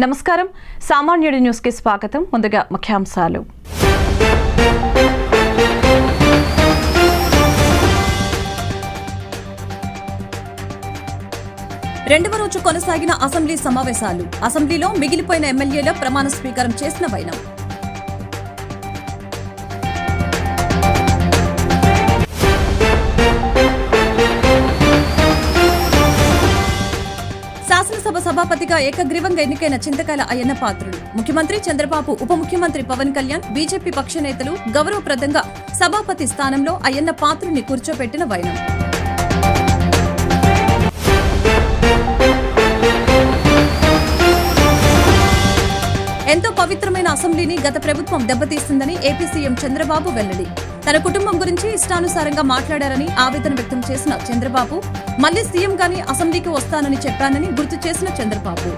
నమస్కారం సామాన్యుడి న్యూస్ కి స్వాగతం. ముందుగా ముఖ్యాంశాలు. రెండవ రోజు కొనసాగిన అసెంబ్లీ సమావేశాలు. అసెంబ్లీలో మిగిలిపోయిన ఎమ్మెల్యేల ప్రమాణ స్వీకారం చేసిన వైనం. శాసనసభ సభాపతిగా ఏకగ్రీవంగా ఎన్నికైన చింతకాయల అయ్యన్న పాత్రుడు. ముఖ్యమంత్రి చంద్రబాబు, ఉప ముఖ్యమంత్రి పవన్ కళ్యాణ్, బీజేపీ పక్ష నేతలు గౌరవప్రదంగా సభాపతి స్థానంలో అయ్యన్న పాత్రుడిని కూర్చోపెట్టిన వైనం. ఎంతో పవిత్రమైన అసెంబ్లీని గత ప్రభుత్వం దెబ్బతీస్తుందని ఏపీ సీఎం చంద్రబాబు వెల్లడి. తన కుటుంబం గురించి ఇష్టానుసారంగా మాట్లాడారని ఆవేదన వ్యక్తం చేసిన చంద్రబాబు, మళ్లీ సీఎంగానే అసెంబ్లీకి వస్తానని చెప్పానని గుర్తు చేసిన చంద్రబాబు.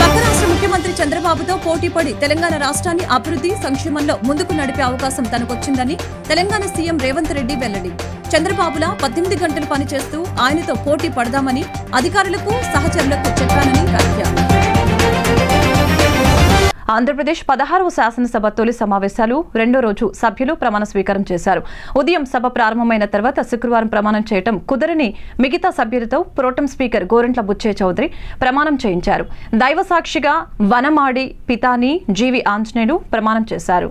పక్క రాష్ట్ర ముఖ్యమంత్రి చంద్రబాబుతో పోటీపడి తెలంగాణ రాష్ట్రాన్ని అభివృద్ధి సంక్షేమంలో ముందుకు నడిపే అవకాశం తనకొచ్చిందని తెలంగాణ సీఎం రేవంత్ రెడ్డి వెల్లడి. చంద్రబాబులా 18 గంటలు పనిచేస్తూ ఆయనతో పోటీ పడదామని అధికారులకు సహచరులకు చెప్పానని వ్యాఖ్య. ఆంధ్రప్రదేశ్ 16వ శాసనసభ తొలి సమావేశాలు రెండో రోజు సభ్యులు ప్రమాణ స్వీకారం చేశారు. ఉదయం సభ ప్రారంభమైన తర్వాత శుక్రవారం ప్రమాణం చేయడం కుదరని మిగతా సభ్యులతో ప్రోటెం స్పీకర్ గోరంట్ల బుచ్చయ్య చౌదరి ప్రమాణం చేయించారు. దైవ సాక్షిగా వనమాడి పితాని జీవి ఆంజనేయులు ప్రమాణం చేశారు.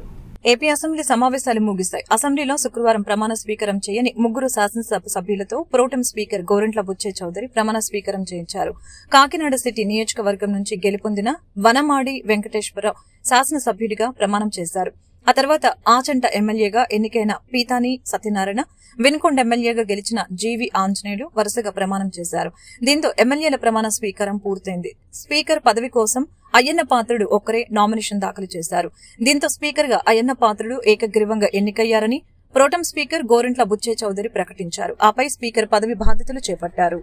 ఏపీ అసెంబ్లీ సమావేశాలు ముగిశాయి. అసెంబ్లీలో శుక్రవారం ప్రమాణ స్వీకారం చేయని ముగ్గురు శాసనసభ సభ్యులతో ప్రోటెం స్పీకర్ గోరంట్ల బుచ్చయ్య చౌదరి ప్రమాణ స్వీకారం చేయించారు. కాకినాడ సిటీ నియోజకవర్గం నుంచి గెలుపొందిన వనమాడి వెంకటేశ్వరరావు శాసనసభ్యుడిగా ప్రమాణం చేశారు. ఆ తర్వాత ఆచంట ఎమ్మెల్యేగా ఎన్నికైన పీతాని సత్యనారాయణ, వినుకొండ ఎమ్మెల్యేగా గెలిచిన జీవి ఆంజనేయులు వరుసగా ప్రమాణం చేశారు. దీంతో ఎమ్మెల్యేల ప్రమాణ స్వీకారం పూర్తయింది. స్పీకర్ పదవి కోసం అయ్యన్న పాత్రుడు ఒక్కరే నామినేషన్ దాఖలు చేశారు. దీంతో స్పీకర్ గా అయ్యన్న పాత్రుడు ఏకగ్రీవంగా ఎన్నికయ్యారని ప్రోటెం స్పీకర్ గోరంట్ల బుచ్చయ్య చౌదరి ప్రకటించారు. ఆపై స్పీకర్ పదవి బాధ్యతలు చేపట్టారు.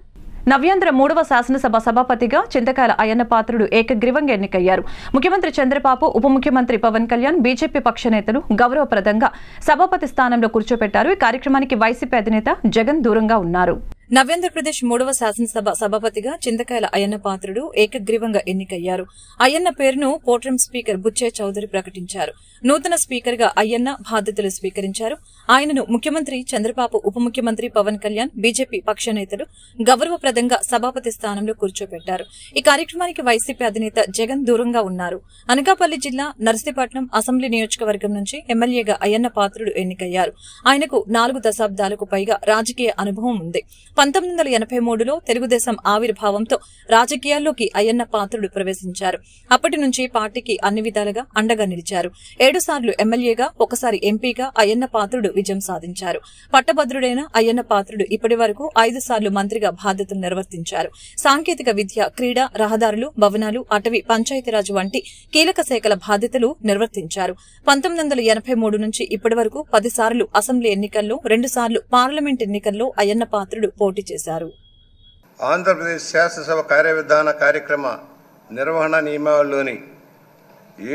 నవ్యాంధ్ర 3వ శాసనసభ సభాపతిగా చింతకాయల అయ్యన్న పాత్రుడు ఏకగ్రీవంగా ఎన్నికయ్యారు. ముఖ్యమంత్రి చంద్రబాబు, ఉప ముఖ్యమంత్రి పవన్ కళ్యాణ్, బీజేపీ పక్ష నేతలు గౌరవప్రదంగా సభాపతి స్థానంలో కూర్చోపెట్టారు. ఈ కార్యక్రమానికి వైసీపీ అధినేత జగన్ దూరంగా ఉన్నారు. నవ్యాంధ్రప్రదేశ్ 3వ శాసనసభ సభాపతిగా చింతకాయల అయ్యన్న పాత్రుడు ఏకగ్రీవంగా ఎన్నికయ్యారు. అయ్యన్న పేరును ప్రోటెం స్పీకర్ బుచ్చయ్య చౌదరి ప్రకటించారు. నూతన స్పీకర్ గా అయ్యన్న బాధ్యతలు స్వీకరించారు. ఆయనను ముఖ్యమంత్రి చంద్రబాబు, ఉప ముఖ్యమంత్రి పవన్ కళ్యాణ్, బీజేపీ పక్ష నేతలు గౌరవప్రదంగా సభాపతి స్థానంలో కూర్చోపెట్టారు. ఈ కార్యక్రమానికి వైసీపీ అధినేత జగన్ దూరంగా ఉన్నారు. అనకాపల్లి జిల్లా నర్సీపట్నం అసెంబ్లీ నియోజకవర్గం నుంచి ఎమ్మెల్యేగా అయ్యన్న పాత్రుడు ఎన్నికయ్యారు. ఆయనకు 4 దశాబ్దాలకు పైగా రాజకీయ అనుభవం ఉంది. 1983లో తెలుగుదేశం ఆవిర్భావంతో రాజకీయాల్లోకి అయ్యన్న పాత్రుడు ప్రవేశించారు. అప్పటి నుంచి పార్టీకి అన్ని విధాలుగా అండగా నిలిచారు. 7 సార్లు ఎమ్మెల్యేగా, ఒకసారి ఎంపీగా అయ్యన్న పాత్రుడు విజయం సాధించారు. పట్టభద్రుడైన అయ్యన్న పాత్రుడు ఇప్పటి వరకు 5 సార్లు మంత్రిగా బాధ్యతలు నిర్వర్తించారు. సాంకేతిక విద్య, క్రీడా, రహదారులు, భవనాలు, అటవీ, పంచాయతీరాజ్ వంటి కీలక శాఖల బాధ్యతలు నిర్వర్తించారు. 1983 నుంచి ఇప్పటి వరకు 10 సార్లు అసెంబ్లీ ఎన్నికల్లో, 2 సార్లు పార్లమెంట్ ఎన్నికల్లో అయ్యన్న పాత్రుడు పోటీ చేశారు. ఆంధ్రప్రదేశ్ శాసనసభ కార్యవిధాన కార్యక్రమ నిర్వహణ నియమావళిలోని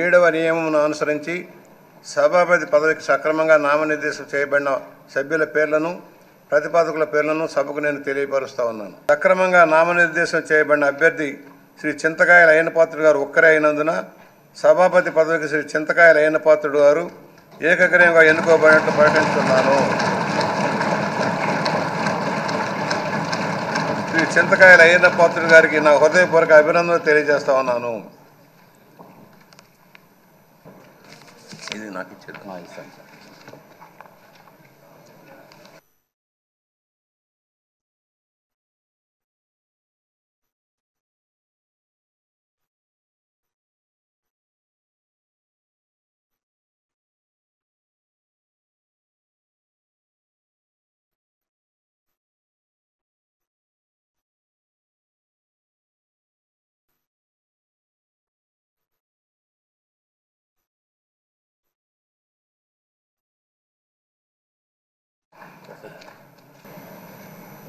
7వ నియమమును అనుసరించి సభాపతి పదవికి సక్రమంగా నామనిర్దేశం చేయబడిన సభ్యుల పేర్లను, ప్రతిపాదకుల పేర్లను సభకు నేను తెలియపరుస్తా ఉన్నాను. సక్రమంగా నామనిర్దేశం చేయబడిన అభ్యర్థి శ్రీ చింతకాయల అయ్యన్న పాత్రుడు గారు ఒక్కరే అయినందున సభాపతి పదవికి శ్రీ చింతకాయల అయ్యన్న పాత్రుడు గారు ఏకగ్రీవంగా ఎన్నుకోబడినట్లు ప్రకటిస్తున్నాను. శ్రీ చింతకాయల అయ్యన్న పాత్రుడు గారికి నా హృదయపూర్వక అభినందనలు తెలియజేస్తా ఉన్నాను. ఇది నాకు ఇచ్చేది.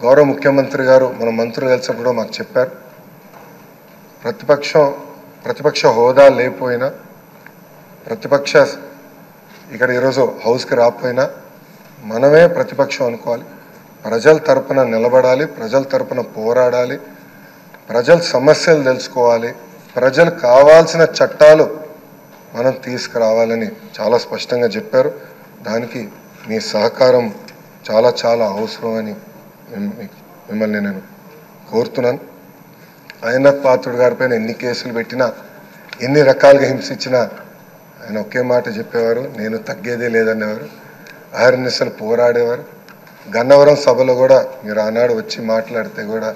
గౌరవ ముఖ్యమంత్రి గారు మన మంత్రులు కలిసినప్పుడు మాకు చెప్పారు, ప్రతిపక్ష హోదా లేకపోయినా, ప్రతిపక్ష ఇక్కడ ఈరోజు హౌస్కి రాకపోయినా మనమే ప్రతిపక్షం అనుకోవాలి. ప్రజల తరపున నిలబడాలి, ప్రజల తరపున పోరాడాలి, ప్రజల సమస్యలు తెలుసుకోవాలి, ప్రజలకు కావాల్సిన చట్టాలు మనం తీసుకురావాలని చాలా స్పష్టంగా చెప్పారు. దానికి మీ సహకారం చాలా చాలా అవసరం అని మిమ్మల్ని నేను కోరుతున్నాను. అయ్యన్నథ్ పాత్రుడు గారిపైన ఎన్ని కేసులు పెట్టినా, ఎన్ని రకాలుగా హింసించినా ఆయన ఒకే మాట చెప్పేవారు, నేను తగ్గేదే లేదనేవారు. అహర్నిశలు పోరాడేవారు. గన్నవరం సభలో కూడా మీరు ఆనాడు వచ్చి మాట్లాడితే కూడా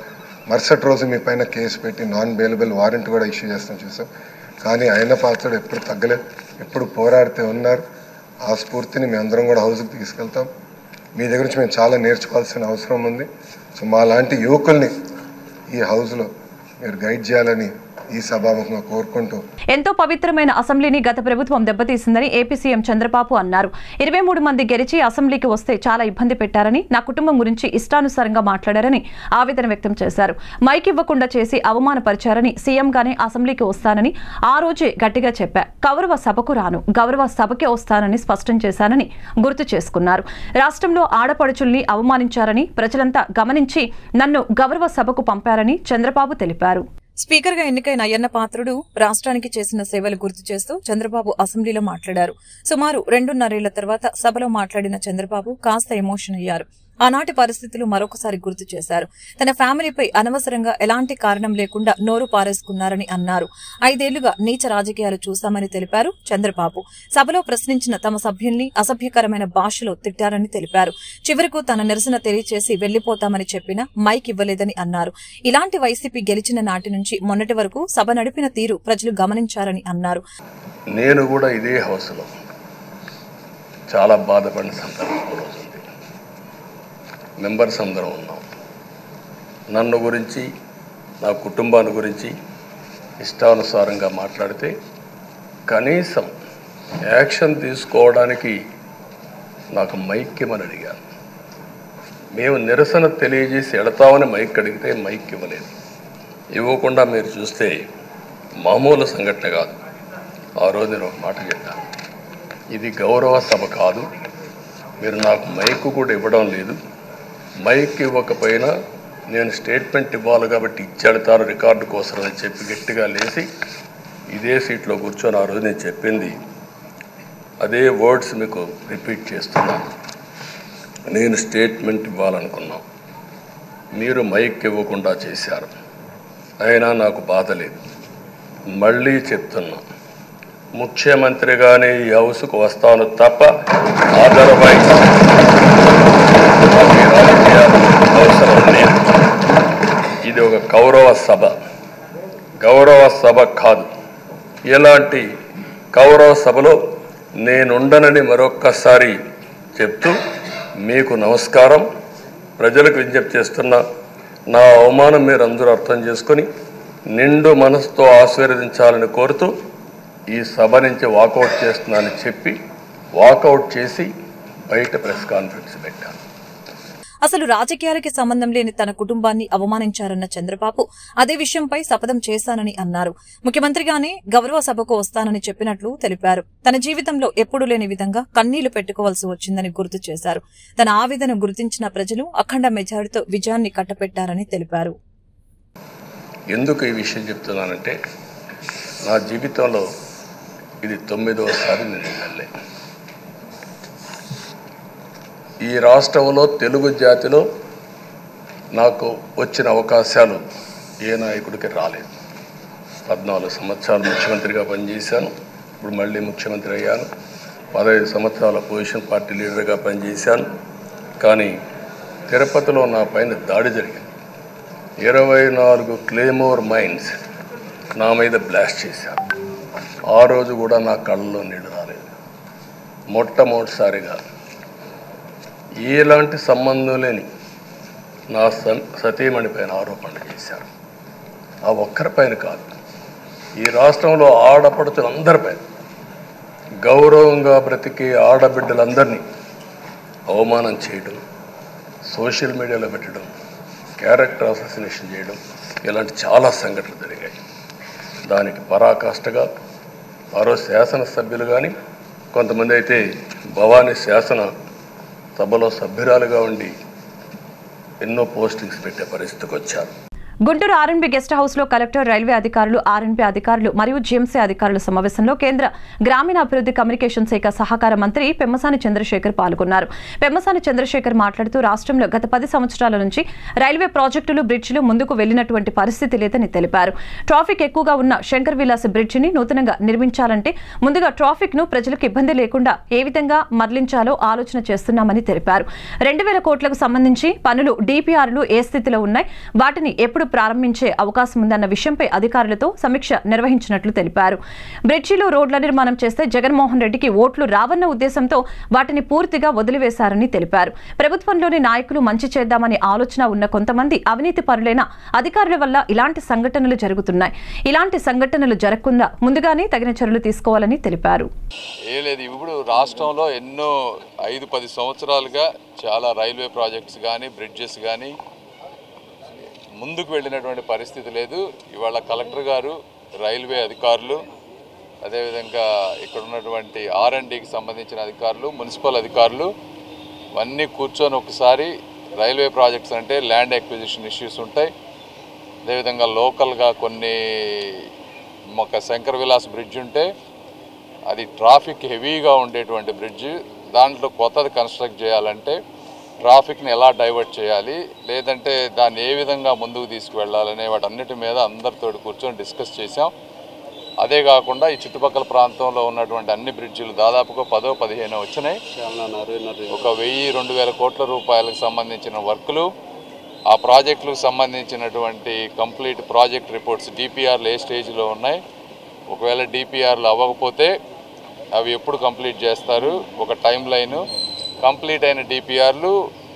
మరుసటి రోజు మీ పైన కేసు పెట్టి నాన్ బెయిలబుల్ వారెంట్ కూడా ఇష్యూ చేస్తాం చూసాం. కానీ అయ్యన్నథ్ పాత్రుడు ఎప్పుడు తగ్గలేదు, ఎప్పుడు పోరాడితే ఉన్నారు. ఆ స్ఫూర్తిని మేము అందరం కూడా హౌస్కి తీసుకెళ్తాం. మీ దగ్గర నుంచి మేము చాలా నేర్చుకోవాల్సిన అవసరం ఉంది. సో మా లాంటి యువకుల్ని ఈ హౌస్లో మీరు గైడ్ చేయాలని ఈ సభాముఖంగా కోరుకుంటూ, ఎంతో పవిత్రమైన అసెంబ్లీని గత ప్రభుత్వం దెబ్బతీసిందని ఏపీ సీఎం చంద్రబాబు అన్నారు. 23 మంది గెలిచి అసెంబ్లీకి వస్తే చాలా ఇబ్బంది పెట్టారని, నా కుటుంబం గురించి ఇష్టానుసారంగా మాట్లాడారని ఆవేదన వ్యక్తం చేశారు. మైక్ ఇవ్వకుండా చేసి అవమానపరిచారని, సీఎంగానే అసెంబ్లీకి వస్తానని ఆ రోజే గట్టిగా చెప్పా. గౌరవ సభకు రాను, గౌరవ సభకే వస్తానని స్పష్టం చేశానని గుర్తు చేసుకున్నారు. రాష్ట్రంలో ఆడపడుచుల్ని అవమానించారని ప్రజలంతా గమనించి నన్ను గౌరవ సభకు పంపారని చంద్రబాబు తెలిపారు. స్పీకర్ గా ఎన్నికైన అయ్యన్న పాత్రుడు రాష్ట్రానికి చేసిన సేవలు గుర్తు చేస్తూ చంద్రబాబు అసెంబ్లీలో మాట్లాడారు. సుమారు 2.5 ఏళ్ల తర్వాత సభలో మాట్లాడిన చంద్రబాబు కాస్త ఎమోషన్ అయ్యారు. ఆనాటి పరిస్థితులు మరొకసారి గుర్తు చేశారు. తన ఫ్యామిలీపై అనవసరంగా ఎలాంటి కారణం లేకుండా నోరు పారేసుకున్నారని అన్నారు. 5 ఏళ్లుగా నీచ రాజకీయాలు చూశామని తెలిపారు చంద్రబాబు. సభలో ప్రశ్నించిన తమ సభ్యుల్ని అసభ్యకరమైన భాషలో తిట్టారని తెలిపారు. చివరకు తన నిరసన తెలియచేసి వెళ్లిపోతామని చెప్పినా మైక్ ఇవ్వలేదని అన్నారు. ఇలాంటి వైసీపీ గెలిచిన నాటి నుంచి మొన్నటి వరకు సభ నడిపిన తీరు ప్రజలు గమనించారని అన్నారు. నేను కూడా ఇదే హౌస్లో చాలా బాధపడిన సందర్భం రోజు మెంబర్స్ అందరం ఉన్నాం. నన్ను గురించి, నా కుటుంబాన్ని గురించి ఇష్టానుసారంగా మాట్లాడితే కనీసం యాక్షన్ తీసుకోవడానికి నాకు మైక్ ఇవ్వమని అడిగాను. మేము నిరసన తెలియజేసి వెళతామని మైక్ అడిగితే మైక్ ఇవ్వలేదు. ఇవ్వకుండా మీరు చూస్తే మామూలు సంఘటన కాదు. ఆ రోజు నేను ఒక మాట చెప్పాను, ఇది గౌరవ సభ కాదు, మీరు నాకు మైక్ కూడా ఇవ్వడం లేదు, మైక్ ఇవ్వకపోయినా నేను స్టేట్మెంట్ ఇవ్వాలి కాబట్టి ఇచ్చేడతాను రికార్డు కోసం అని చెప్పి గట్టిగా లేచి ఇదే సీట్లో కూర్చొని ఆ రోజు నేను చెప్పింది అదే వర్డ్స్ మీకు రిపీట్ చేస్తున్నాను. నేను స్టేట్మెంట్ ఇవ్వాలనుకున్నాను, మీరు మైక్ ఇవ్వకుండా చేశారు. అయినా నాకు బాధ లేదు. మళ్ళీ చెప్తున్నా, ముఖ్యమంత్రిగానే ఈ హౌస్కు వస్తాను తప్ప అదర్వైజ్ అవసరం లేదు. ఇది ఒక గౌరవ సభ, గౌరవ సభ కాదు. ఇలాంటి గౌరవ సభలో నేనుండనని మరొక్కసారి చెప్తూ మీకు నమస్కారం. ప్రజలకు విజ్ఞప్తి చేస్తున్నా, నా అవమానం మీరు అందరూ అర్థం చేసుకొని నిండు మనసుతో ఆశీర్వదించాలని కోరుతూ ఈ సభ నుంచి వాకౌట్ చేస్తున్నానని చెప్పి వాకౌట్ చేసి బయట ప్రెస్ కాన్ఫరెన్స్ పెట్టాను. అసలు రాజకీయాలకి సంబంధం లేని తన కుటుంబాన్ని అవమానించారన్న చంద్రబాబు అదే విషయంపై శపథం చేశానని అన్నారు. ముఖ్యమంత్రిగానే గౌరవ సభకు వస్తానని చెప్పినట్లు తెలిపారు. తన జీవితంలో ఎప్పుడూ లేని విధంగా కన్నీళ్లు పెట్టుకోవాల్సి వచ్చిందని గుర్తు చేశారు. తన ఆవేదన గుర్తించిన ప్రజలు అఖండ మెజారిటీతో విజయాన్ని కట్టపెట్టారని తెలిపారు. ఎందుకు ఈ విషయం చెప్తున్నానంటే, నా జీవితంలో ఇది 9వసారి నేను ఎమ్మెల్యే. ఈ రాష్ట్రంలో తెలుగు జాతిలో నాకు వచ్చిన అవకాశాలు ఏ నాయకుడికి రాలేదు. 14 సంవత్సరాలు ముఖ్యమంత్రిగా పనిచేశాను. ఇప్పుడు మళ్ళీ ముఖ్యమంత్రి అయ్యాను. 15 సంవత్సరాల అపోజిషన్ పార్టీ లీడర్గా పనిచేశాను. కానీ తిరుపతిలో నా పైన దాడి జరిగింది. 24 క్లేమోర్ మైన్స్ నా మీద బ్లాస్ట్ చేశారు. ఆ రోజు కూడా నా కళ్ళలో నీళ్ళు రాలేదు. మొట్టమొదటిసారిగా ఎలాంటి సంబంధం లేని నా సతీమణి పైన ఆరోపణలు చేశారు. ఆ ఒక్కరిపైన కాదు, ఈ రాష్ట్రంలో ఆడపడుచులందరిపైన, గౌరవంగా బ్రతికే ఆడబిడ్డలందరినీ అవమానం చేయడం, సోషల్ మీడియాలో పెట్టడం, క్యారెక్టర్ అసాసినేషన్ చేయడం, ఇలాంటి చాలా సంఘటనలు జరిగాయి. దానికి పరాకాష్ఠగా ఆ రోజు శాసనసభ్యులు కానీ, కొంతమంది అయితే భవానీ శాసన సభలో సభ్యురాలుగా ఉండి ఎన్నో పోస్టింగ్స్ పెట్టే పరిస్థితికి వచ్చారు. గుంటూరు ఆర్ఎన్బి గెస్ట్ హౌస్ లో కలెక్టర్, రైల్వే అధికారులు, ఆర్ఎన్బి అధికారులు మరియు జీఎంసీ అధికారుల సమావేశంలో కేంద్ర గ్రామీణాభివృద్ధి కమ్యూనికేషన్ శాఖ సహకార మంత్రి పెమ్మసాని చంద్రశేఖర్ పాల్గొన్నారు. పెమ్మసాని చంద్రశేఖర్ మాట్లాడుతూ రాష్ట్రంలో గత 10 సంవత్సరాల నుంచి రైల్వే ప్రాజెక్టులు, బ్రిడ్జిలు ముందుకు వెళ్లినటువంటి పరిస్థితి లేదని తెలిపారు. ట్రాఫిక్ ఎక్కువగా ఉన్న శంకర్ విలాస్ బ్రిడ్జిని నూతనంగా నిర్మించాలంటే ముందుగా ట్రాఫిక్ ను ప్రజలకు ఇబ్బంది లేకుండా ఏ విధంగా మరలించాలో ఆలోచన చేస్తున్నామని తెలిపారు. 2000 కోట్లకు సంబంధించి పనులు, డిపిఆర్లు ఏ స్థితిలో ఉన్నాయి, వాటిని ఎప్పుడు ప్రారంభించే అవకాశం ఉందన్న విషయంపై అధికారులతో సమీక్ష నిర్వహించినట్లు తెలిపారు. బ్రిడ్జిలు, రోడ్ల నిర్మాణం చేస్తే జగన్మోహన్ రెడ్డికి ఓట్లు రావన్న ఉద్దేశంతో వాటిని పూర్తిగా వదిలివేశారని తెలిపారు. ప్రభుత్వంలోని నాయకులు మంచి చేద్దామని ఆలోచన ఉన్న కొంతమంది అవినీతి పరులైన అధికారుల వల్ల ఇలాంటి సంఘటనలు జరుగుతున్నాయి. ఇలాంటి సంఘటనలు జరగకుండా ముందుగానే తగిన చర్యలు తీసుకోవాలని తెలిపారు. ఇప్పుడు రాష్ట్రంలో ఎన్నో 5-10 సంవత్సరాలుగా చాలా రైల్వే ప్రాజెక్ట్స్ కానీ, బ్రిడ్జెస్ కానీ ముందుకు వెళ్ళినటువంటి పరిస్థితి లేదు. ఇవాళ కలెక్టర్ గారు, రైల్వే అధికారులు, అదేవిధంగా ఇక్కడ ఉన్నటువంటి ఆర్ఎండ్కి సంబంధించిన అధికారులు, మున్సిపల్ అధికారులు అన్నీ కూర్చొని ఒకసారి రైల్వే ప్రాజెక్ట్స్ అంటే ల్యాండ్ ఎక్విజిషన్ ఇష్యూస్ ఉంటాయి. అదేవిధంగా లోకల్గా కొన్ని ఒక శంకర్ విలాస్ బ్రిడ్జ్ ఉంటే అది ట్రాఫిక్ హెవీగా ఉండేటువంటి బ్రిడ్జ్, దాంట్లో కొత్తది కన్స్ట్రక్ట్ చేయాలంటే ట్రాఫిక్ని ఎలా డైవర్ట్ చేయాలి, లేదంటే దాన్ని ఏ విధంగా ముందుకు తీసుకువెళ్ళాలనే వాటన్నిటి మీద అందరితో కూర్చొని డిస్కస్ చేసాం. అదే కాకుండా ఈ చుట్టుపక్కల ప్రాంతంలో ఉన్నటువంటి అన్ని బ్రిడ్జిలు దాదాపుగా 10-15 వచ్చినాయి. ఒక 1000-2000 కోట్ల రూపాయలకు సంబంధించిన వర్కులు, ఆ ప్రాజెక్టులకు సంబంధించినటువంటి కంప్లీట్ ప్రాజెక్ట్ రిపోర్ట్స్, డిపిఆర్లు ఏ స్టేజ్లో ఉన్నాయి, ఒకవేళ డిపిఆర్లు అవ్వకపోతే అవి ఎప్పుడు కంప్లీట్ చేస్తారు, ఒక టైం లైను, కంప్లీట్ అయిన డిపిఆర్లు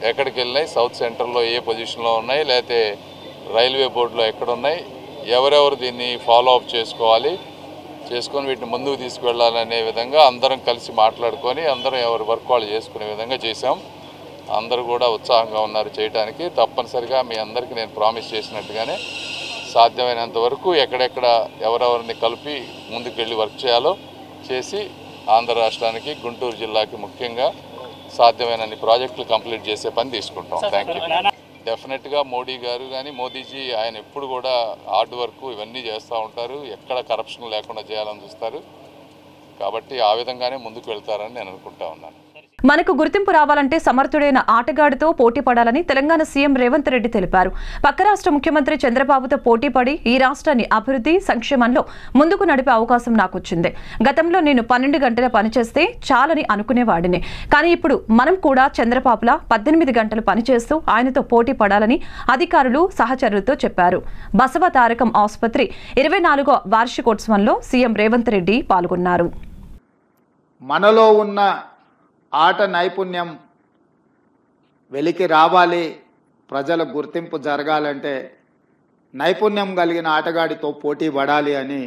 ఎక్కడికి వెళ్ళినాయి, సౌత్ సెంటర్లో ఏ పొజిషన్లో ఉన్నాయి, లేకపోతే రైల్వే బోర్డులో ఎక్కడున్నాయి, ఎవరెవరు దీన్ని ఫాలో అప్ చేసుకొని వీటిని ముందుకు తీసుకువెళ్ళాలనే విధంగా అందరం కలిసి మాట్లాడుకొని అందరం ఎవరి వర్క్ వాళ్ళు చేసుకునే విధంగా చేశాం. అందరూ కూడా ఉత్సాహంగా ఉన్నారు చేయడానికి. తప్పనిసరిగా మీ అందరికీ నేను ప్రామిస్ చేసినట్టుగానే సాధ్యమైనంత వరకు ఎక్కడెక్కడ ఎవరెవరిని కలిపి ముందుకెళ్ళి వర్క్ చేయాలో చేసి ఆంధ్ర రాష్ట్రానికి, గుంటూరు జిల్లాకి ముఖ్యంగా సాధ్యమైన ప్రాజెక్టులు కంప్లీట్ చేసే పని తీసుకుంటాం. Thank you. డెఫినెట్గా మోడీ గారు కానీ, మోదీజీ ఆయన ఎప్పుడు కూడా హార్డ్ వర్క్ ఇవన్నీ చేస్తూ ఉంటారు, ఎక్కడ కరప్షన్ లేకుండా చేయాలని చూస్తారు. కాబట్టి ఆ విధంగానే ముందుకు వెళ్తారని నేను అనుకుంటా ఉన్నాను. మనకు గుర్తింపు రావాలంటే సమర్థుడైన ఆటగాడితో పోటీ పడాలని తెలంగాణ సీఎం రేవంత్ రెడ్డి తెలిపారు. పక్క రాష్ట్ర ముఖ్యమంత్రి చంద్రబాబుతో పోటీపడి ఈ రాష్ట్రాన్ని అభివృద్ధి, సంక్షేమంలో ముందుకు నడిపే అవకాశం నాకు వచ్చింది. గతంలో నేను 12 గంటల పనిచేస్తే చాలని అనుకునేవాడిని. కానీ ఇప్పుడు మనం కూడా చంద్రబాబులా 18 గంటలు పనిచేస్తూ ఆయనతో పోటీ పడాలని అధికారులు, సహచరులతో చెప్పారు. బసవ తారకం ఆసుపత్రి 24వ వార్షికోత్సవంలో సీఎం రేవంత్ రెడ్డి పాల్గొన్నారు. మనలో ఉన్న ఆట నైపుణ్యం వెలికి రావాలి, ప్రజల గుర్తింపు జరగాలంటే నైపుణ్యం కలిగిన ఆటగాడితో పోటీ పడాలి అని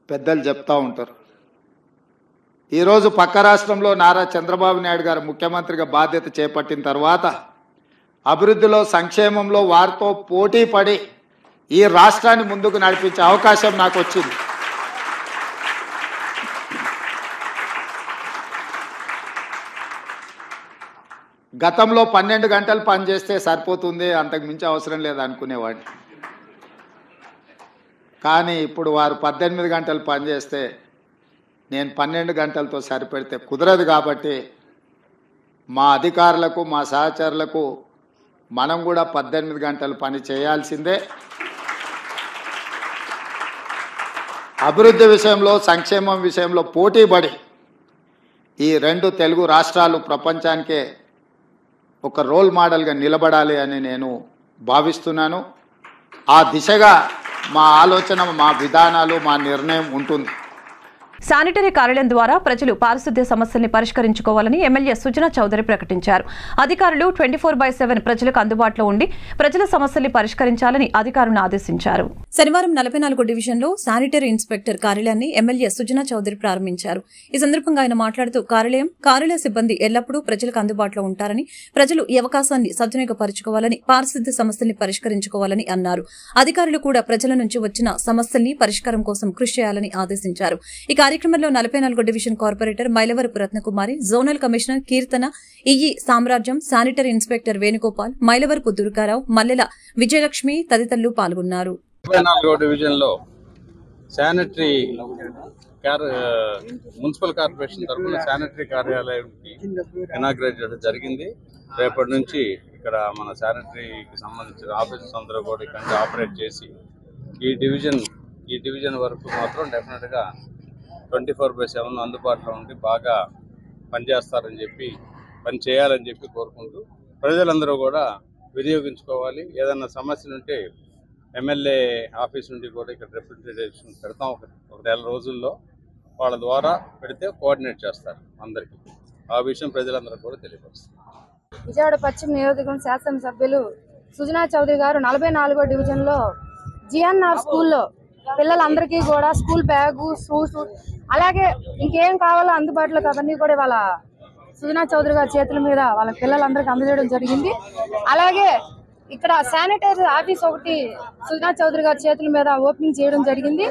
పెద్దలు చెప్తూ ఉంటారు. ఈరోజు పక్క రాష్ట్రంలో నారా చంద్రబాబు నాయుడు గారు ముఖ్యమంత్రిగా బాధ్యత చేపట్టిన తర్వాత అభివృద్ధిలో, సంక్షేమంలో వారితో పోటీ పడి ఈ రాష్ట్రాన్ని ముందుకు నడిపించే అవకాశం నాకు వచ్చింది. గతంలో 12 గంటలు పనిచేస్తే సరిపోతుంది, అంతకు మించి అవసరం లేదు అనుకునేవాడిని. కానీ ఇప్పుడు వారు 18 గంటలు పనిచేస్తే నేను 12 గంటలతో సరిపెడితే కుదరదు. కాబట్టి మా అధికారులకు, మా సహచరులకు మనం కూడా 18 గంటలు పని చేయాల్సిందే. అభివృద్ధి విషయంలో, సంక్షేమం విషయంలో పోటీపడి ఈ 2 తెలుగు రాష్ట్రాలు ప్రపంచానికే ఒక రోల్ మోడల్గా నిలబడాలి అని నేను భావిస్తున్నాను. ఆ దిశగా మా ఆలోచన, మా విధానాలు, మా నిర్ణయం ఉంటుంది. శానిటరీ కార్యాలయం ద్వారా ప్రజలు పారిశుద్ధ్య సమస్యల్ని పరిష్కరించుకోవాలని ఎమ్మెల్యే సుజనా చౌదరి ప్రకటించారు. అధికారులు 24/7 ప్రజలకు అందుబాటులో ఉండి ప్రజల సమస్యల్ని పరిష్కరించాలని అధికారులను ఆదేశించారు. శనివారం 44 డివిజన్లో శానిటరీ ఇన్స్పెక్టర్ కార్యాలయాన్ని ఎమ్మెల్యే సుజనా చౌదరి ప్రారంభించారు. ఈ సందర్భంగా ఆయన మాట్లాడుతూ కార్యాలయ సిబ్బంది ఎల్లప్పుడూ ప్రజలకు అందుబాటులో ఉంటారని, ప్రజలు ఈ అవకాశాన్ని సద్వినియోగపరచుకోవాలని, పారిశుద్ధ్య సమస్యల్ని పరిష్కరించుకోవాలని అన్నారు. అధికారులు కూడా ప్రజల నుంచి వచ్చిన సమస్యల్ని పరిష్కారం కోసం కృషి చేయాలని ఆదేశించారు. ఈ కార్యక్రమంలో 44 division corporator Mylavarapu Ratnakumari, zonal commissioner Keerthana, EE Samrajyam, sanitary inspector Venugopal, Mylavarapu Durgarao, Mallela Vijayalakshmi తదితరులు పాల్గొన్నారు. 44వ డివిజన్లో శానిటరీ మున్సిపల్ కార్పొరేషన్ తరఫున శానిటరీ కార్యాలయానికి ఇనాగ్రేట్ చేయడం జరిగింది. రేపటి నుంచి ఇక్కడ మన శానిటరీకి సంబంధించిన ఆఫీసర్స్ అందరూ కూడా ఇక్కడ ఆపరేట్ చేసి ఈ డివిజన్ వరకు మాత్రం డెఫినెట్గా 24/7 అందుబాటులో ఉండి బాగా పనిచేస్తారని చెప్పి పని చేయాలని చెప్పి కోరుకుంటూ ప్రజలందరూ కూడా వినియోగించుకోవాలి. ఏదన్నా సమస్యలు ఉంటే ఎమ్మెల్యే ఆఫీస్ నుండి కూడా ఇక్కడ రిప్రజెంటేషన్ పెడతాం. ఒక నెల రోజుల్లో వాళ్ళ ద్వారా పెడితే కోఆర్డినేట్ చేస్తారు అందరికీ. ఆ విషయం ప్రజలందరూ కూడా తెలియపరుస్తారు. విజయవాడ పశ్చిమ నియోజకవర్గం శాసనసభ్యులు సుజనా చౌదరి గారు 44వ డివిజన్లో జిఎన్ఆర్ స్కూల్లో పిల్లలందరికీ కూడా స్కూల్ బ్యాగు, షూస్, అలాగే ఇంకేం కావాలో అందుబాటులోకి అవన్నీ కూడా వాళ్ళ సుజనా చౌదరి గారి చేతుల మీద వాళ్ళ పిల్లలందరికీ అందజేయడం జరిగింది. అలాగే ఇక్కడ శానిటరీ ఆఫీస్ ఒకటి సుజనా చౌదరి గారి చేతుల మీద ఓపెనింగ్ చేయడం జరిగింది.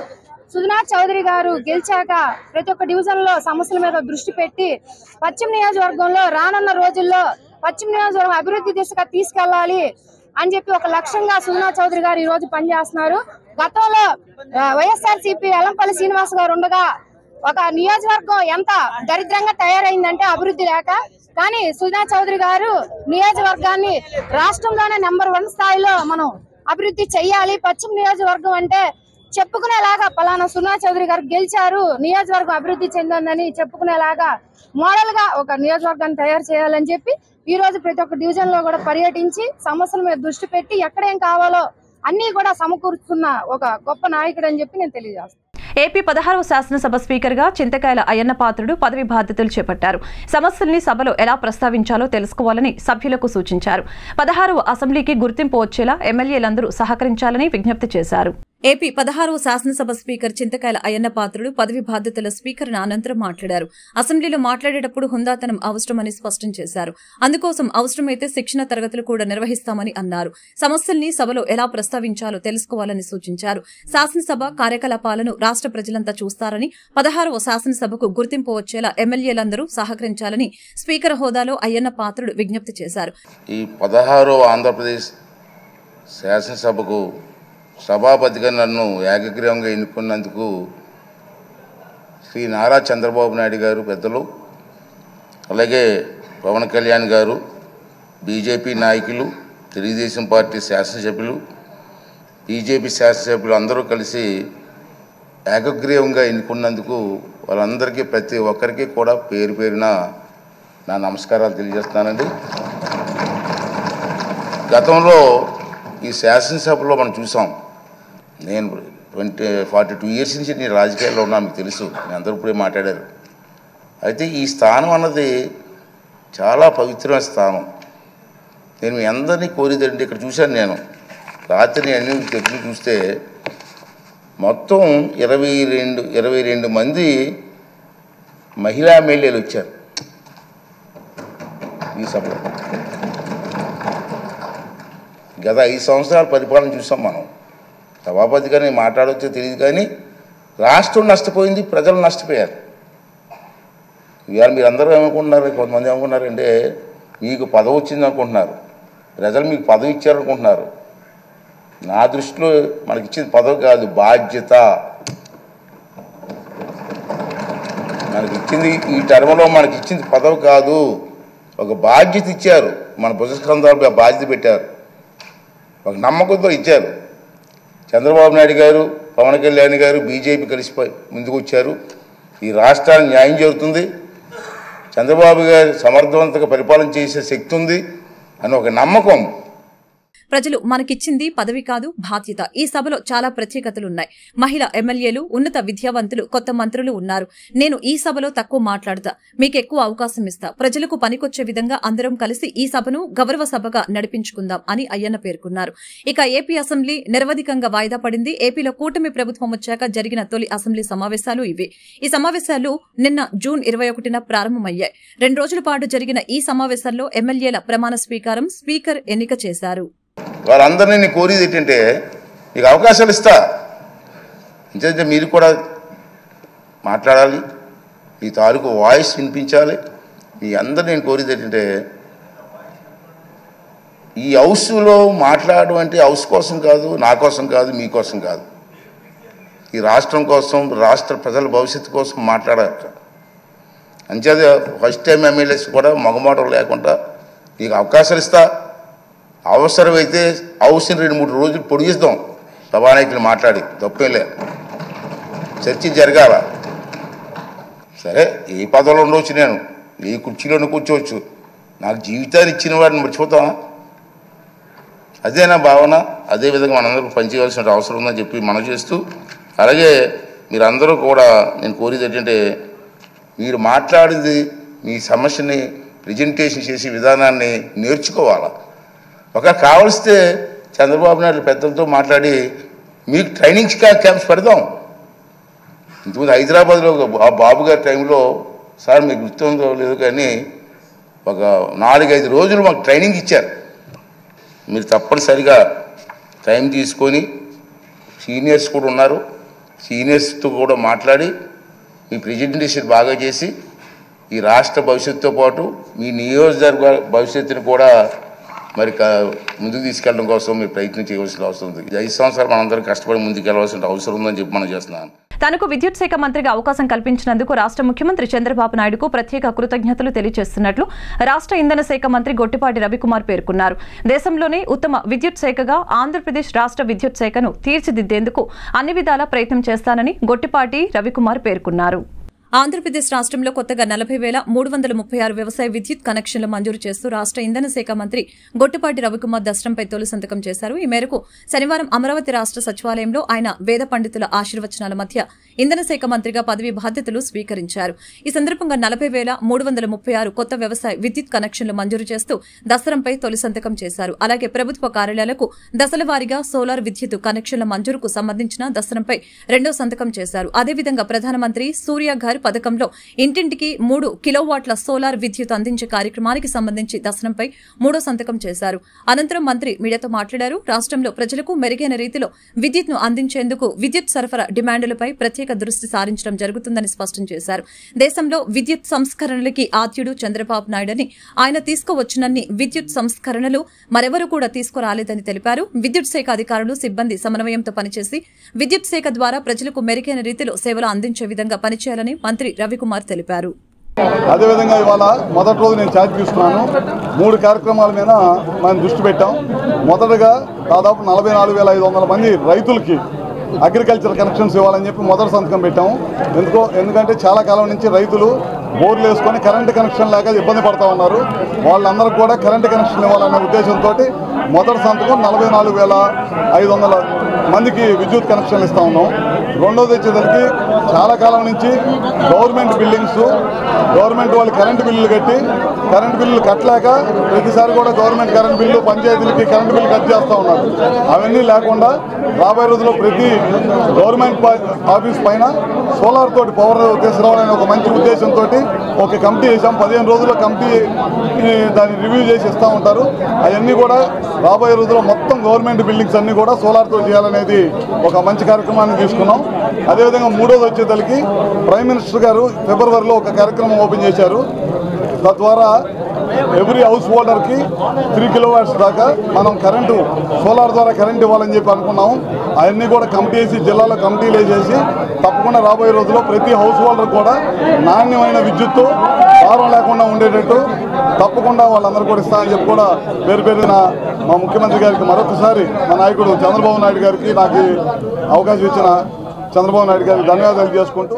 సుజనా చౌదరి గారు గెలిచాక ప్రతి ఒక్క డివిజన్ లో సమస్యల మీద దృష్టి పెట్టి పశ్చిమ నియోజకవర్గంలో రానున్న రోజుల్లో పశ్చిమ నియోజకవర్గం అభివృద్ధి దిశగా తీసుకెళ్లాలి అని చెప్పి ఒక లక్ష్యంగా సుజనా చౌదరి గారు ఈ రోజు పనిచేస్తున్నారు. గతంలో వైఎస్ఆర్సీపీ ఎల్లంపల్లి శ్రీనివాస్ గారు ఉండగా ఒక నియోజకవర్గం ఎంత దరిద్రంగా తయారైందంటే అభివృద్ధి లేక, కానీ సుజనా చౌదరి గారు నియోజకవర్గాన్ని రాష్ట్రంలోనే నెంబర్ 1 స్థాయిలో మనం అభివృద్ధి చెయ్యాలి, పశ్చిమ నియోజకవర్గం అంటే చెప్పుకునేలాగా పలానా సుజనా చౌదరి గారు గెలిచారు, నియోజకవర్గం అభివృద్ధి చెందిందని చెప్పుకునేలాగా మోడల్ గా ఒక నియోజకవర్గాన్ని తయారు చేయాలని చెప్పి ఈ రోజు ప్రతి ఒక్క డివిజన్ లో కూడా పర్యటించి సమస్యల మీద దృష్టి పెట్టి ఎక్కడేం కావాలో అన్ని కూడా సమకూరుస్తున్న ఒక గొప్ప నాయకుడు అని చెప్పి నేను తెలియజేస్తాను. ఏపీ 16వ శాసనసభ స్పీకర్గా చింతకాయల అయ్యన్న పాత్రుడు పదవి బాధ్యతలు చేపట్టారు. సమస్యల్ని సభలో ఎలా ప్రస్తావించాలో తెలుసుకోవాలని సభ్యులకు సూచించారు. 16వ అసెంబ్లీకి గుర్తింపు వచ్చేలా ఎమ్మెల్యేలందరూ సహకరించాలని విజ్ఞప్తి చేశారు. ఏపీ 16వ శాసనసభ స్పీకర్ చింతకాయల అయ్యన్న పాత్రుడు పదవి బాధ్యతల స్వీకరణ అనంతరం మాట్లాడారు. అసెంబ్లీలో మాట్లాడేటప్పుడు హుందాతనం అవసరమని స్పష్టం చేశారు. అందుకోసం అవసరమైతే శిక్షణ తరగతులు కూడా నిర్వహిస్తామని అన్నారు. సమస్యల్ని సభలో ఎలా ప్రస్తావించాలో తెలుసుకోవాలని సూచించారు. శాసనసభ కార్యకలాపాలను రాష్ట్ర ప్రజలంతా చూస్తారని 16వ శాసనసభకు గుర్తింపు వచ్చేలా ఎమ్మెల్యేలందరూ సహకరించాలని స్పీకర్ హోదాలో అయ్యన్న పాత్రుడు విజ్ఞప్తి చేశారు. ఈ 16వ ఆంధ్రప్రదేశ్ శాసనసభకు సభాపతిగా నన్ను ఏకగ్రీవంగా ఎన్నుకున్నందుకు శ్రీ నారా చంద్రబాబు నాయుడు గారు పెద్దలు, అలాగే పవన్ కళ్యాణ్ గారు, బీజేపీ నాయకులు, తెలుగుదేశం పార్టీ శాసనసభ్యులు, బీజేపీ శాసనసభ్యులు అందరూ కలిసి ఏకగ్రీవంగా ఎన్నుకున్నందుకు వాళ్ళందరికీ ప్రతి ఒక్కరికి కూడా పేరు పేరున నా నమస్కారాలు తెలియజేస్తున్నానండి. గతంలో ఈ శాసనసభలో మనం చూసాం. నేను 42 ఇయర్స్ నుంచి నేను రాజకీయాల్లో ఉన్నా, మీకు తెలుసు, నేను అందరూ ఇప్పుడే మాట్లాడారు. అయితే ఈ స్థానం అన్నది చాలా పవిత్రమైన స్థానం. నేను మీ అందరినీ కోరేదండి, ఇక్కడ చూశాను నేను రాత్రి అన్ని దగ్గర చూస్తే మొత్తం 22 మంది మహిళా ఎమ్మెల్యేలు వచ్చారు ఈ సభలో. గత 5 సంవత్సరాల పరిపాలన చూసాం మనం. సభాపతిగా నేను మాట్లాడవచ్చో తెలియదు, కానీ రాష్ట్రం నష్టపోయింది, ప్రజలు నష్టపోయారు. ఇవాళ మీరు అందరూ ఏమనుకుంటున్నారు, కొంతమంది ఏమనుకుంటున్నారంటే మీకు పదవి వచ్చింది అనుకుంటున్నారు, ప్రజలు మీకు పదవి ఇచ్చారనుకుంటున్నారు. నా దృష్టిలో మనకి ఇచ్చింది పదవి కాదు, బాధ్యత. మనకి ఇచ్చింది ఈ టర్మ్లో మనకి ఇచ్చింది పదవి కాదు, ఒక బాధ్యత ఇచ్చారు. మన భుజస్కంధాలపై బాధ్యత పెట్టారు, ఒక నమ్మకంతో ఇచ్చారు. చంద్రబాబు నాయుడు గారు, పవన్ కళ్యాణ్ గారు, బీజేపీ కలిసిపోయి ముందుకు వచ్చారు. ఈ రాష్ట్రానికి న్యాయం జరుగుతుంది, చంద్రబాబు గారు సమర్థవంతంగా పరిపాలన చేసే శక్తి ఉంది అని ఒక నమ్మకం. ప్రజలు మనకిచ్చింది పదవి కాదు, బాధ్యత. ఈ సభలో చాలా ప్రత్యేకతలున్నాయి. మహిళా ఎమ్మెల్యేలు, ఉన్నత విద్యావంతులు, కొత్త మంత్రులు ఉన్నారు. నేను ఈ సభలో తక్కువ మాట్లాడతా, మీకు ఎక్కువ అవకాశం ఇస్తా. ప్రజలకు పనికొచ్చే విధంగా అందరం కలిసి ఈ సభను గౌరవ సభగా నడిపించుకుందాం అని అయ్యన్న పేర్కొన్నారు. ఇక ఏపీ అసెంబ్లీ నిరవధికంగా వాయిదా పడింది. ఏపీలో కూటమి ప్రభుత్వం వచ్చాక జరిగిన తొలి అసెంబ్లీ సమావేశాలు ఇవి. ఈ సమావేశాలు నిన్న జూన్ 21న ప్రారంభమయ్యాయి. 2 రోజుల పాటు జరిగిన ఈ సమావేశాల్లో ఎమ్మెల్యేల ప్రమాణ స్వీకారం స్పీకర్ ఎన్నిక చేశారు. వారందరినీ నేను కోరేది ఏంటంటే, మీకు అవకాశాలు ఇస్తా, ఎందుకంటే మీరు కూడా మాట్లాడాలి, మీ తాలూకు వాయిస్ వినిపించాలి. మీ అందరూ నేను కోరేది ఏంటంటే, ఈ హౌస్లో మాట్లాడడం అంటే హౌస్ కోసం కాదు, నా కోసం కాదు, మీకోసం కాదు, ఈ రాష్ట్రం కోసం, రాష్ట్ర ప్రజల భవిష్యత్తు కోసం మాట్లాడాలి. అంచేత ఫస్ట్ టైం ఎమ్మెల్యేస్ కూడా మగమాటం లేకుండా నీకు అవకాశాలు ఇస్తా, అవసరమైతే హౌస్ని 2-3 రోజులు పొడిగిస్తాం సభానాయకులు మాట్లాడి, తప్పేలే, చర్చ జరగాల. సరే ఏ పదవిలో ఉండవచ్చు, నేను ఏ కుర్చీలోనే కూర్చోవచ్చు, నాకు జీవితాన్ని ఇచ్చిన వాడిని మర్చిపోతామా? అదే నా భావన. అదేవిధంగా మనందరూ పనిచేయవలసిన అవసరం ఉందని చెప్పి మనం చేస్తూ, అలాగే మీరందరూ కూడా నేను కోరేది ఏంటంటే, మీరు మాట్లాడింది మీ సమస్యని ప్రజెంటేషన్ చేసే విధానాన్ని నేర్చుకోవాలా. ఒకవేళ కావలిస్తే చంద్రబాబు నాయుడు పెద్దలతో మాట్లాడి మీకు ట్రైనింగ్ క్యాంప్స్ పెడదాం. ఇంతకుముందు హైదరాబాద్లో బాబు గారి టైంలో, సార్ మీకు గుర్తుందో లేదు కానీ, ఒక 4-5 రోజులు మాకు ట్రైనింగ్ ఇచ్చారు. మీరు తప్పనిసరిగా టైం తీసుకొని, సీనియర్స్ కూడా ఉన్నారు, సీనియర్స్తో కూడా మాట్లాడి మీ ప్రెజెంటేషన్ బాగా చేసి ఈ రాష్ట్ర భవిష్యత్తుతో పాటు మీ నియోజకవర్గ భవిష్యత్తును కూడా మరి ముందుకు తీసుకెళ్ళడం కోసం మీరు ప్రయత్నం చేయవలసిన అవసరం ఉంది. 5 సంవత్సరాలు మనందరం కష్టపడి ముందుకెళ్లవలసిన అవసరం ఉందని చెప్పి మనం చేస్తున్నాను. తనకు విద్యుత్ శాఖ మంత్రిగా అవకాశం కల్పించినందుకు రాష్ట్ర ముఖ్యమంత్రి చంద్రబాబు నాయుడుకు ప్రత్యేక కృతజ్ఞతలు తెలియజేస్తున్నట్లు రాష్ట్ర ఇంధన శాఖ మంత్రి గొట్టిపాటి రవికుమార్ పేర్కొన్నారు. దేశంలోనే ఉత్తమ విద్యుత్ శాఖగా ఆంధ్రప్రదేశ్ రాష్ట్ర విద్యుత్ శాఖను తీర్చిదిద్దేందుకు అన్ని విధాలా ప్రయత్నం చేస్తానని గొట్టిపాటి రవికుమార్ పేర్కొన్నారు. ఆంధ్రప్రదేశ్ రాష్ట్రంలో కొత్తగా 40,336 వ్యవసాయ విద్యుత్ కనెక్షన్లు మంజూరు చేస్తూ రాష్ట్ర ఇంధన శాఖ మంత్రి గొట్టిపాటి రవికుమార్ దస్త్రంపై తొలి సంతకం చేశారు. ఈ మేరకు శనివారం అమరావతి రాష్ట్ర సచివాలయంలో ఆయన వేద పండితుల ఆశీర్వచనాల మధ్య ఇంధన శాఖ మంత్రిగా పదవీ బాధ్యతలు స్వీకరించారు. ఈ సందర్భంగా 40,336 కొత్త వ్యవసాయ విద్యుత్ కనెక్షన్లు మంజూరు చేస్తూ దస్త్రంపై తొలి సంతకం చేశారు. అలాగే ప్రభుత్వ కార్యాలయాలకు దశల వారీగా సోలార్ విద్యుత్ కనెక్షన్ల మంజూరుకు సంబంధించిన దస్త్రంపై 2వ సంతకం చేశారు. అదేవిధంగా ప్రధానమంత్రి సూర్యఘర్ పథకంలో ఇంటింటికి 3 కిలోవాట్ల సోలార్ విద్యుత్ అందించే కార్యక్రమానికి సంబంధించి దస్త్రంపై 3వ సంతకం చేశారు. అనంతరం మంత్రి మీడియాతో మాట్లాడారు. రాష్ట్రంలో ప్రజలకు మెరుగైన రీతిలో విద్యుత్ను అందించేందుకు విద్యుత్ సరఫరా డిమాండ్లపై ప్రత్యేక దృష్టి సారించడం జరుగుతుందని స్పష్టం చేశారు. దేశంలో విద్యుత్ సంస్కరణలకి ఆద్యుడు చంద్రబాబు నాయుడని, ఆయన తీసుకువచ్చినన్ని విద్యుత్ సంస్కరణలు మరెవరూ కూడా తీసుకురాలేదని తెలిపారు. విద్యుత్ శాఖ అధికారులు, సిబ్బంది సమన్వయంతో పనిచేసి విద్యుత్ శాఖ ద్వారా ప్రజలకు మెరుగైన రీతిలో సేవలు అందించే విధంగా పనిచేయాలని మంత్రి రవికుమార్ తెలిపారు. అదేవిధంగా ఇవాళ మొదటి రోజు నేను ఛార్జ్ తీసుకున్నాను. 3 కార్యక్రమాల మీద మనం దృష్టి పెట్టాం. మొదటగా దాదాపు 44,500 మంది రైతులకి అగ్రికల్చర్ కనెక్షన్స్ ఇవ్వాలని చెప్పి మొదటి సంతకం పెట్టాము. ఎందుకంటే చాలా కాలం నుంచి రైతులు బోర్లు వేసుకొని కరెంటు కనెక్షన్ లేక ఇబ్బంది పడుతూ ఉన్నారు. వాళ్ళందరికీ కూడా కరెంటు కనెక్షన్ ఇవ్వాలనే ఉద్దేశంతో మొదటి సంతకం 44,500 మందికి విద్యుత్ కనెక్షన్లు ఇస్తూ ఉన్నాం. రెండోది వచ్చేసరికి చాలా కాలం నుంచి గవర్నమెంట్ బిల్డింగ్స్, గవర్నమెంట్ వాళ్ళు కరెంటు బిల్లులు కట్టి కరెంటు బిల్లులు కట్టలేక ప్రతిసారి కూడా గవర్నమెంట్ కరెంటు బిల్లు, పంచాయతీలకి కరెంటు బిల్లు కట్ చేస్తూ ఉన్నారు. అవన్నీ లేకుండా రాబోయే రోజుల్లో ప్రతి గవర్నమెంట్ ఆఫీస్ పైన సోలార్ తోటి పవర్ తీసుకురావాలనే ఒక మంచి ఉద్దేశంతో ఒక కమిటీ వేసాం. 15 రోజుల్లో కమిటీ దాన్ని రివ్యూ చేసి ఇస్తూ ఉంటారు. అవన్నీ కూడా రాబోయే రోజుల్లో మొత్తం గవర్నమెంట్ బిల్డింగ్స్ అన్నీ కూడా సోలార్తో చేయాలనేది ఒక మంచి కార్యక్రమాన్ని తీసుకున్నాం. అదేవిధంగా మూడోది వచ్చేసరికి ప్రైమ్ మినిస్టర్ గారు ఫిబ్రవరిలో ఒక కార్యక్రమం ఓపెన్ చేశారు. తద్వారా ఎవ్రీ హౌస్ హోల్డర్కి 3 కిలోవాట్స్ దాకా మనం కరెంటు సోలార్ ద్వారా కరెంట్ ఇవ్వాలని చెప్పి అనుకున్నాము. అవన్నీ కూడా కమిటీ వేసి, జిల్లాలో కమిటీలు వేసేసి తప్పకుండా రాబోయే రోజుల్లో ప్రతి హౌస్ హోల్డర్ కూడా నాణ్యమైన విద్యుత్తు భారం లేకుండా ఉండేటట్టు తప్పకుండా వాళ్ళందరూ కూడా ఇస్తామని చెప్పి కూడా పేరున మా ముఖ్యమంత్రి గారికి మరొకసారి మా నాయకుడు చంద్రబాబు నాయుడు గారికి, నాకు అవకాశం ఇచ్చిన చంద్రబాబు నాయుడు గారికి ధన్యవాదాలు చేసుకుంటూ,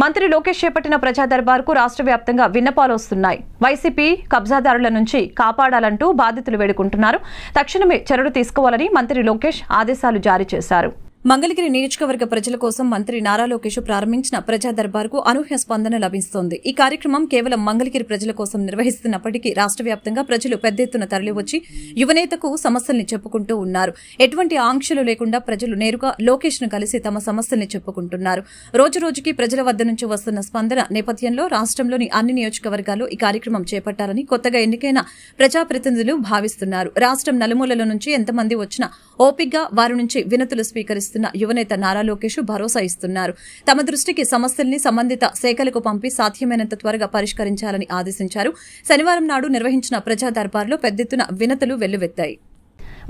మంత్రి లోకేష్ చేపట్టిన ప్రజా దర్బార్కు రాష్ట్ర వ్యాప్తంగా విన్నపాలు వస్తున్నాయి. వైసీపీ కబ్జాదారుల నుంచి కాపాడాలంటూ బాధితులు వేడుకుంటున్నారు. తక్షణమే చర్యలు తీసుకోవాలని మంత్రి లోకేష్ ఆదేశాలు జారీ చేశారు. మంగళగిరి నియోజకవర్గ ప్రజల కోసం మంత్రి నారా లోకేష్ ప్రారంభించిన ప్రజా దర్బార్కు అనూహ్య స్పందన లభిస్తోంది. ఈ కార్యక్రమం కేవలం మంగళగిరి ప్రజల కోసం నిర్వహిస్తున్నప్పటికీ రాష్ట్ర వ్యాప్తంగా ప్రజలు పెద్ద ఎత్తున తరలివచ్చి యువనేతకు సమస్యల్ని చెప్పుకుంటూ ఉన్నారు. ఎటువంటి ఆంక్షలు లేకుండా ప్రజలు నేరుగా లోకేష్ ను కలిసి తమ సమస్యల్ని చెప్పుకుంటున్నారు. రోజురోజుకి ప్రజల వద్ద నుంచి వస్తున్న స్పందన నేపథ్యంలో రాష్ట్రంలోని అన్ని నియోజకవర్గాల్లో ఈ కార్యక్రమం చేపట్టాలని కొత్తగా ఎన్నికైన ప్రజాప్రతినిధులు భావిస్తున్నారు. రాష్ట్రం నలుమూలల నుంచి ఎంతమంది వచ్చినా ఓపిగ్గా వారి నుంచి వినతులు స్వీకరిస్తూ నిర్వహిస్తున్న యువనేత నారా లోకేష్ భరోసా ఇస్తున్నారు. తమ దృష్టికి సమస్యల్ని సంబంధిత శాఖలకు పంపి సాధ్యమైనంత త్వరగా పరిష్కరించాలని ఆదేశించారు. శనివారం నాడు నిర్వహించిన ప్రజా దర్బార్లో పెద్దెత్తున వినతులు వెల్లువెత్తాయి.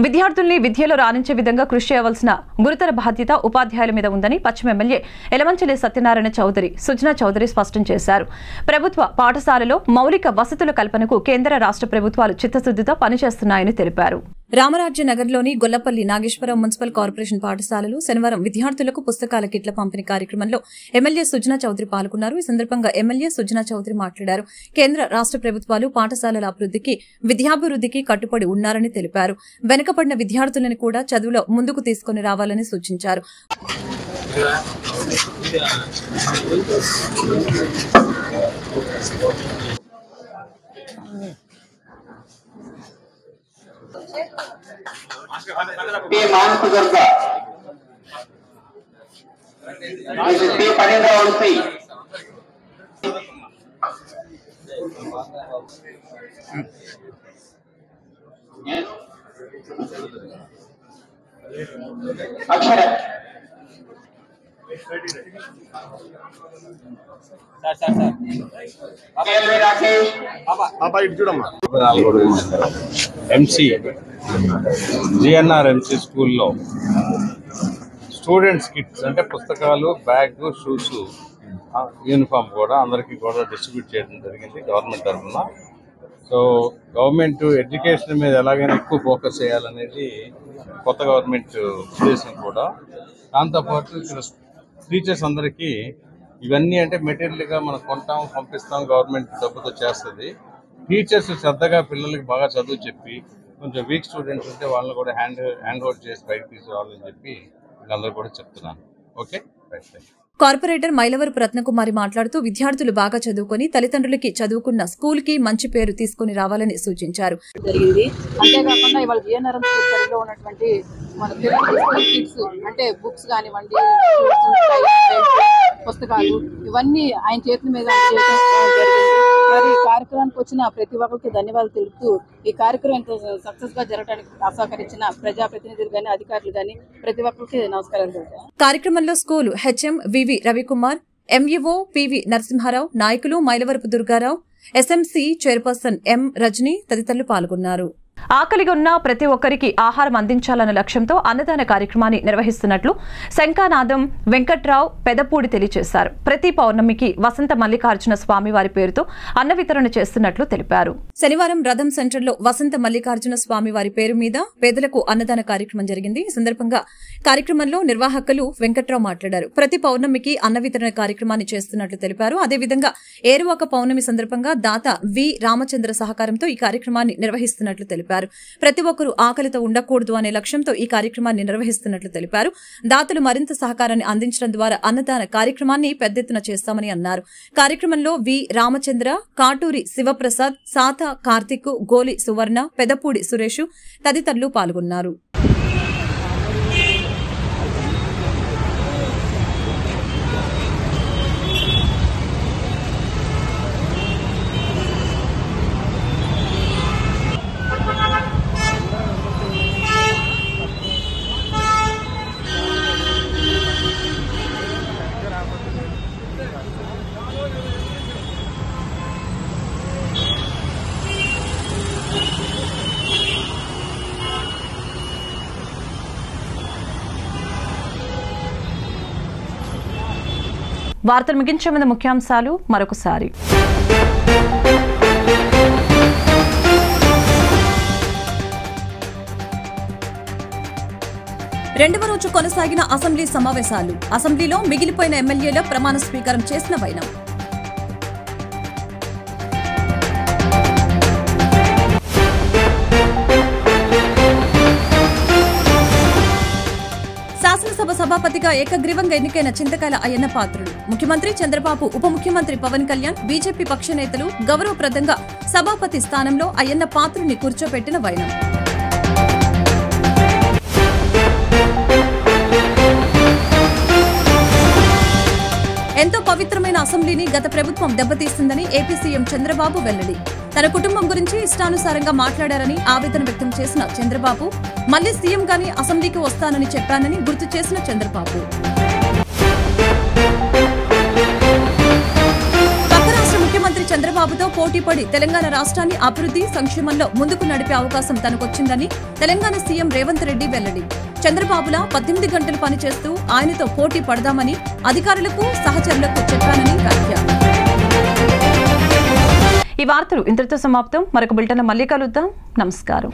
విద్యార్థుల్ని విద్యలో రాణించే విధంగా కృషి చేయవలసిన గురుతర బాధ్యత ఉపాధ్యాయుల మీద ఉందని పశ్చిమ ఎమ్మెల్యే ఎలమంచిలి సత్యనారాయణ చౌదరి సుజనా చౌదరి స్పష్టం చేశారు. ప్రభుత్వ పాఠశాలలో మౌలిక వసతుల కల్పనకు కేంద్ర రాష్ట్ర ప్రభుత్వాలు చిత్తశుద్దితో పనిచేస్తున్నాయని తెలిపారు. రామరాజ్యనగర్లోని గొల్లపల్లి నాగేశ్వరం మున్సిపల్ కార్పొరేషన్ పాఠశాలలో శనివారం విద్యార్థులకు పుస్తకాల కిట్ల పంపిణీ కార్యక్రమంలో ఎమ్మెల్యే సుజనా చౌదరి పాల్గొన్నారు. ఈ సందర్భంగా ఎమ్మెల్యే సుజనా చౌదరి మాట్లాడారు. కేంద్ర రాష్ట్ర ప్రభుత్వాలు పాఠశాలల అభివృద్ధికి విద్యాభివృద్ధికి కట్టుబడి ఉన్నారని తెలిపారు. వెనుకబడిన విద్యార్థులను కూడా చదువులో ముందుకు తీసుకుని రావాలని సూచించారు. ఎంసీ జిఎన్ఆర్ఎంసీ స్కూల్లో స్టూడెంట్స్ కిట్స్ అంటే పుస్తకాలు, బ్యాగ్, షూస్, యూనిఫామ్ కూడా అందరికీ కూడా డిస్ట్రిబ్యూట్ చేయడం జరిగింది గవర్నమెంట్ తరఫున. సో గవర్నమెంట్ ఎడ్యుకేషన్ మీద ఎలాగైనా ఎక్కువ ఫోకస్ చేయాలనేది కొత్త గవర్నమెంట్ ఉద్దేశం కూడా. దాంతోపాటు ఇక్కడ టీచర్స్ అందరికీ ఇవన్నీ అంటే మెటీరియల్గా మనం కొంటాం, పంపిస్తాం, గవర్నమెంట్ డబ్బుతో చేస్తుంది. టీచర్స్ శ్రద్ధగా పిల్లలకి బాగా చదువు చెప్పి కొంచెం వీక్ స్టూడెంట్స్ ఉంటే వాళ్ళని కూడా హ్యాండ్ ఓవర్ చేసి బయటకు తీసుకురావాలని చెప్పి వీళ్ళందరూ కూడా చెప్తున్నాను. Okay, right. Corporator Mylavarapu Ratnakumari మాట్లాడుతూ విద్యార్థులు బాగా చదువుకుని తల్లిదండ్రులకి చదువుకున్న స్కూల్ కి మంచి పేరు తీసుకుని రావాలని సూచించారు. జరిగింది. అంతేకాకుండా ఇవాళ జిఎన్ఆర్ఎం స్కూల్ పరిధిలో ఉన్నటువంటి మన పిల్లలకి కిట్స్ అంటే బుక్స్ కానివ్వండి, పుస్తకాలు ఇవన్నీ ఆయన చేతుల మీద జరిగింది. మరి ఈ కార్యక్రమానికి వచ్చిన ప్రతి ఒక్కరికి ధన్యవాదాలు తెలుపుతూ ఈ కార్యక్రమం ఎంతో సక్సెస్ గా జరగడానికి సహకరించిన ప్రజాప్రతినిధులు గాని, అధికారులు గాని ప్రతి ఒక్కరికి నమస్కారాలు తెలుపుతాను. కార్యక్రమంలో స్కూల్ హెచ్ఎం వివి రవికుమార్, ఎంఈఓ పివి నరసింహారావు, నాయకులు మైలవరపు దుర్గారావు, ఎస్ఎంసీ చైర్పర్సన్ ఎం రజని తదితరులు పాల్గొన్నారు. ఆకలిగా ఉన్న ప్రతి ఒక్కరికి ఆహారం అందించాలన్న లక్ష్యంతో అన్నదాన కార్యక్రమాన్ని నిర్వహిస్తున్నట్లు శంఖానాదం వెంకట్రావు పెదపూడి తెలియజేశారు. ప్రతి పౌర్ణమికి వసంత మల్లికార్జున స్వామి వారి పేరుతో అన్న వితరణ చేస్తున్నట్లు తెలిపారు. శనివారం రథం సెంటర్లో వసంత మల్లికార్జున స్వామి వారి పేరు మీద పేదలకు అన్నదాన కార్యక్రమం జరిగింది. ఈ సందర్భంగా కార్యక్రమంలో నిర్వాహకులు వెంకట్రావు మాట్లాడారు. ప్రతి పౌర్ణమికి అన్న వితరణ కార్యక్రమాన్ని చేస్తున్నట్లు తెలిపారు. అదేవిధంగా ఏరువాక పౌర్ణమి సందర్భంగా దాత వి రామచంద్ర సహకారంతో ఈ కార్యక్రమాన్ని నిర్వహిస్తున్నట్లు తెలిపారు. ప్రతి ఒక్కరూ ఆకలితో ఉండకూడదు అనే లక్ష్యంతో ఈ కార్యక్రమాన్ని నిర్వహిస్తున్నట్లు తెలిపారు. దాతలు మరింత సహకారాన్ని అందించడం ద్వారా అన్నదాన కార్యక్రమాన్ని పెద్దెత్తున చేస్తామని అన్నారు. కార్యక్రమంలో వి రామచంద్ర, కాటూరి శివప్రసాద్, సాత కార్తిక్, గోలి సువర్ణ, పెదపూడి సురేష్ తదితరులు పాల్గొన్నారు. వార్తలు ముగించే ముందు ముఖ్యాంశాలు మరొకసారి. రెండవ రోజు కొనసాగిన అసెంబ్లీ సమావేశాలు. అసెంబ్లీలో మిగిలిపోయిన ఎమ్మెల్యేల ప్రమాణ స్వీకారం చేసిన వైనం. శాసనసభ సభాపతిగా ఏకగ్రీవంగా ఎన్నికైన చింతకాయల అయ్యన్న పాత్రుడు. ముఖ్యమంత్రి చంద్రబాబు, ఉప ముఖ్యమంత్రి పవన్ కళ్యాణ్, బీజేపీ పక్ష నేతలు గౌరవప్రదంగా సభాపతి స్థానంలో అయ్యన్న పాత్రుడిని కూర్చోపెట్టిన వైనం. ఎంతో పవిత్రమైన అసెంబ్లీని గత ప్రభుత్వం దెబ్బతీస్తుందని ఏపీ సీఎం చంద్రబాబు వెల్లడి. తన కుటుంబం గురించి ఇష్టానుసారంగా మాట్లాడారని ఆవేదన వ్యక్తం చేసిన చంద్రబాబు మళ్లీ సీఎం గాని అసెంబ్లీకి వస్తానని చెప్పానని గుర్తు చేసిన చంద్రబాబు ముఖ్యమంత్రి చంద్రబాబుతో పోటీపడి తెలంగాణ రాష్ట్రాన్ని అభివృద్ధి సంక్షేమంలో ముందుకు నడిపే అవకాశం తనకొచ్చిందని తెలంగాణ సీఎం రేవంత్ రెడ్డి వెల్లడి. చంద్రబాబులా 18 గంటలు పనిచేస్తూ ఆయనతో పోటీ పడదామని అధికారులకు సహచరులకు చెప్పానని వ్యాఖ్య. ఈ వార్తలు ఇంతటితో సమాప్తం. మరొక బులెటిన్ మళ్ళీ కలుద్దాం. నమస్కారం.